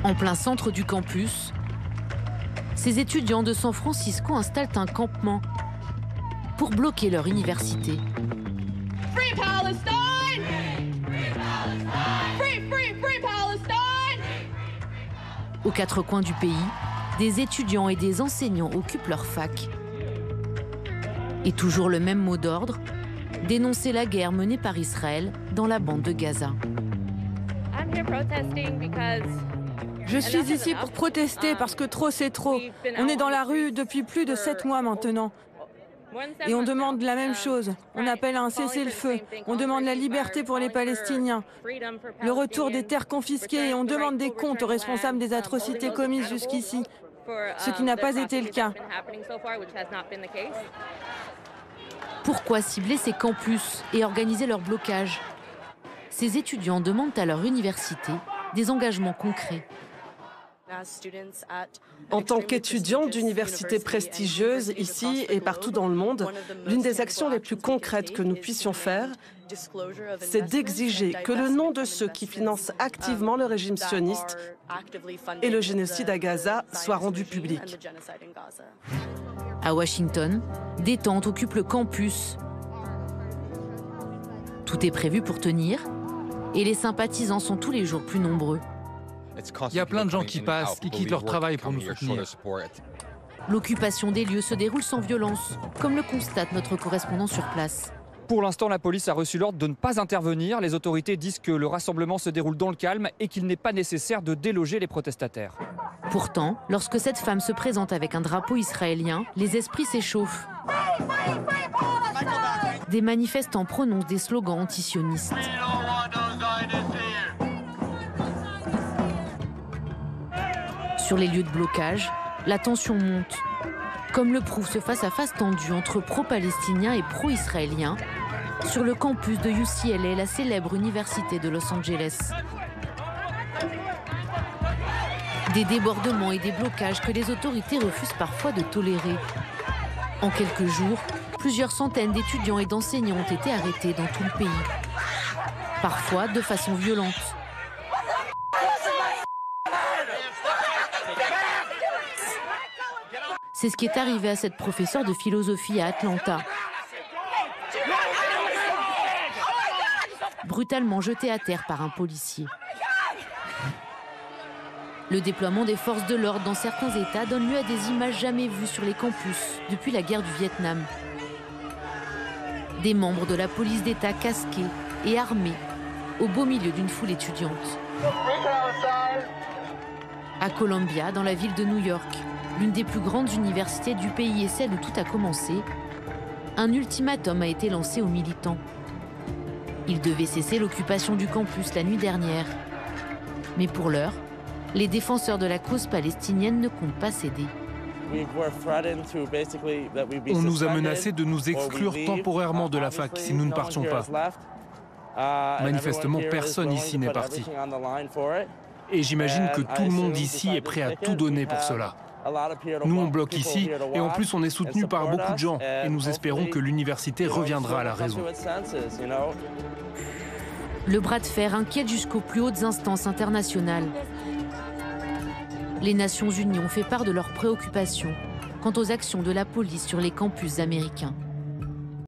En plein centre du campus, ces étudiants de San Francisco installent un campement pour bloquer leur université. Free Palestine! Free Palestine! Free Palestine! Aux quatre coins du pays, des étudiants et des enseignants occupent leur fac. Et toujours le même mot d'ordre, dénoncer la guerre menée par Israël dans la bande de Gaza. Je suis ici pour protester parce que trop c'est trop. On est dans la rue depuis plus de 7 mois maintenant. Et on demande la même chose. On appelle à un cessez-le-feu. On demande la liberté pour les Palestiniens, le retour des terres confisquées et on demande des comptes aux responsables des atrocités commises jusqu'ici, ce qui n'a pas été le cas. Pourquoi cibler ces campus et organiser leur blocage? Ces étudiants demandent à leur université des engagements concrets. En tant qu'étudiants d'universités prestigieuses ici et partout dans le monde, l'une des actions les plus concrètes que nous puissions faire, c'est d'exiger que le nom de ceux qui financent activement le régime sioniste et le génocide à Gaza soit rendu public. À Washington, des tentes occupent le campus. Tout est prévu pour tenir et les sympathisants sont tous les jours plus nombreux. Il y a plein de gens qui passent, qui quittent leur travail pour nous soutenir. L'occupation des lieux se déroule sans violence, comme le constate notre correspondant sur place. Pour l'instant, la police a reçu l'ordre de ne pas intervenir. Les autorités disent que le rassemblement se déroule dans le calme et qu'il n'est pas nécessaire de déloger les protestataires. Pourtant, lorsque cette femme se présente avec un drapeau israélien, les esprits s'échauffent. Des manifestants prononcent des slogans antisionistes. Sur les lieux de blocage, la tension monte, comme le prouve ce face-à-face tendu entre pro-palestiniens et pro-israéliens sur le campus de UCLA, la célèbre université de Los Angeles. Des débordements et des blocages que les autorités refusent parfois de tolérer. En quelques jours, plusieurs centaines d'étudiants et d'enseignants ont été arrêtés dans tout le pays, parfois de façon violente. C'est ce qui est arrivé à cette professeure de philosophie à Atlanta. Brutalement jetée à terre par un policier. Le déploiement des forces de l'ordre dans certains États donne lieu à des images jamais vues sur les campus depuis la guerre du Vietnam. Des membres de la police d'État casqués et armés au beau milieu d'une foule étudiante. À Columbia, dans la ville de New York, l'une des plus grandes universités du pays et celle où tout a commencé, un ultimatum a été lancé aux militants. Ils devaient cesser l'occupation du campus la nuit dernière. Mais pour l'heure, les défenseurs de la cause palestinienne ne comptent pas céder. On nous a menacé de nous exclure temporairement de la fac si nous ne partions pas. Manifestement, personne ici n'est parti. Et j'imagine que tout le monde ici est prêt à tout donner pour cela. Nous, on bloque ici, et en plus, on est soutenu par beaucoup de gens, et nous espérons que l'université reviendra à la raison. Le bras de fer inquiète jusqu'aux plus hautes instances internationales. Les Nations Unies ont fait part de leurs préoccupations quant aux actions de la police sur les campus américains.